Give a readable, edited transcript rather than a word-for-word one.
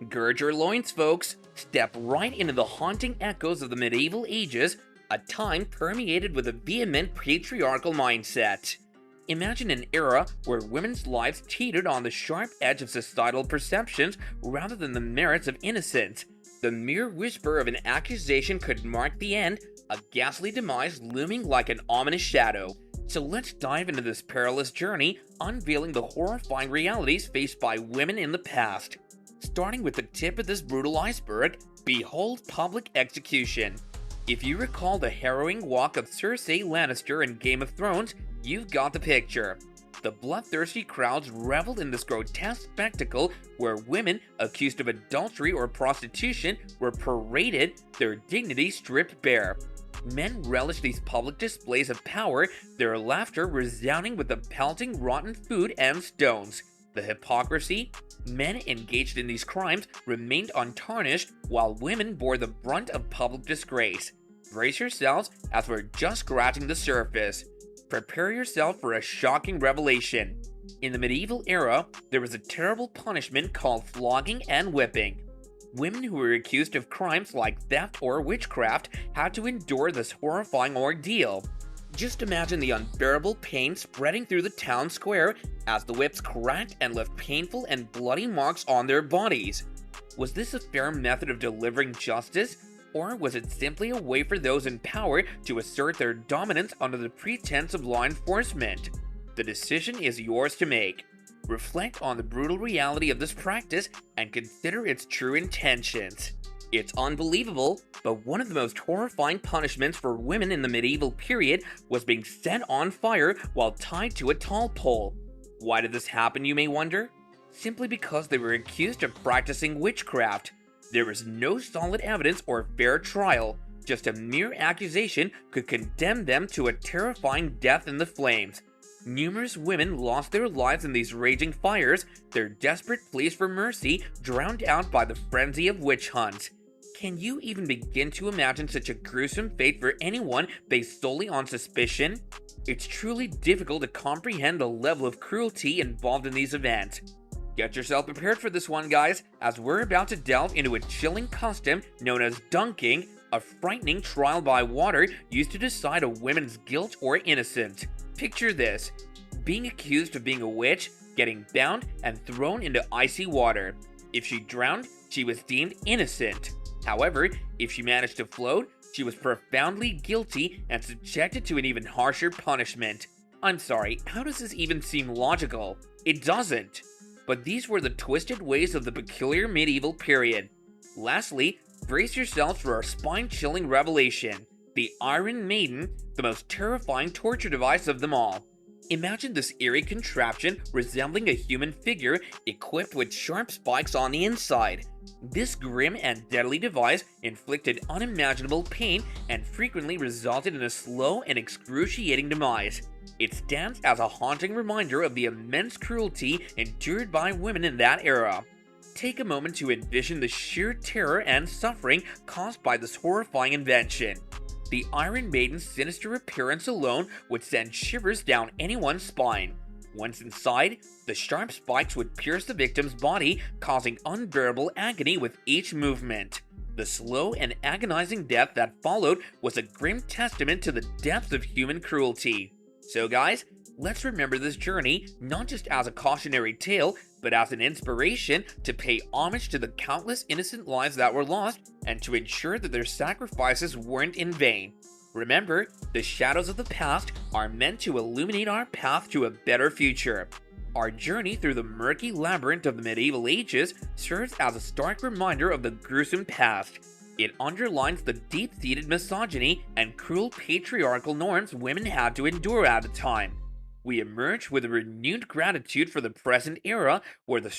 Gird your loins, folks. Step right into the haunting echoes of the medieval ages, a time permeated with a vehement patriarchal mindset. Imagine an era where women's lives teetered on the sharp edge of societal perceptions rather than the merits of innocence. The mere whisper of an accusation could mark the end, a ghastly demise looming like an ominous shadow. So let's dive into this perilous journey, unveiling the horrifying realities faced by women in the past. Starting with the tip of this brutal iceberg, behold public execution. If you recall the harrowing walk of Cersei Lannister in Game of Thrones, you've got the picture. The bloodthirsty crowds reveled in this grotesque spectacle where women accused of adultery or prostitution were paraded, their dignity stripped bare. Men relished these public displays of power, their laughter resounding with the pelting rotten food and stones. The hypocrisy? Men engaged in these crimes remained untarnished while women bore the brunt of public disgrace. Brace yourselves as we're just scratching the surface. Prepare yourself for a shocking revelation. In the medieval era, there was a terrible punishment called flogging and whipping. Women who were accused of crimes like theft or witchcraft had to endure this horrifying ordeal. Just imagine the unbearable pain spreading through the town square as the whips cracked and left painful and bloody marks on their bodies. Was this a fair method of delivering justice, or was it simply a way for those in power to assert their dominance under the pretense of law enforcement? The decision is yours to make. Reflect on the brutal reality of this practice and consider its true intentions. It's unbelievable, but one of the most horrifying punishments for women in the medieval period was being set on fire while tied to a tall pole. Why did this happen, you may wonder? Simply because they were accused of practicing witchcraft. There was no solid evidence or fair trial, just a mere accusation could condemn them to a terrifying death in the flames. Numerous women lost their lives in these raging fires, their desperate pleas for mercy drowned out by the frenzy of witch hunts. Can you even begin to imagine such a gruesome fate for anyone based solely on suspicion? It's truly difficult to comprehend the level of cruelty involved in these events. Get yourself prepared for this one, guys, as we're about to delve into a chilling custom known as dunking, a frightening trial by water used to decide a woman's guilt or innocence. Picture this: being accused of being a witch, getting bound, and thrown into icy water. If she drowned, she was deemed innocent. However, if she managed to float, she was profoundly guilty and subjected to an even harsher punishment. I'm sorry, how does this even seem logical? It doesn't. But these were the twisted ways of the peculiar medieval period. Lastly, brace yourselves for our spine-chilling revelation: the Iron Maiden, the most terrifying torture device of them all. Imagine this eerie contraption resembling a human figure equipped with sharp spikes on the inside. This grim and deadly device inflicted unimaginable pain and frequently resulted in a slow and excruciating demise. It stands as a haunting reminder of the immense cruelty endured by women in that era. Take a moment to envision the sheer terror and suffering caused by this horrifying invention. The Iron Maiden's sinister appearance alone would send shivers down anyone's spine. Once inside, the sharp spikes would pierce the victim's body, causing unbearable agony with each movement. The slow and agonizing death that followed was a grim testament to the depths of human cruelty. So guys, let's remember this journey not just as a cautionary tale, but as an inspiration to pay homage to the countless innocent lives that were lost and to ensure that their sacrifices weren't in vain. Remember, the shadows of the past are meant to illuminate our path to a better future. Our journey through the murky labyrinth of the medieval ages serves as a stark reminder of the gruesome past. It underlines the deep-seated misogyny and cruel patriarchal norms women had to endure at the time. We emerge with a renewed gratitude for the present era where the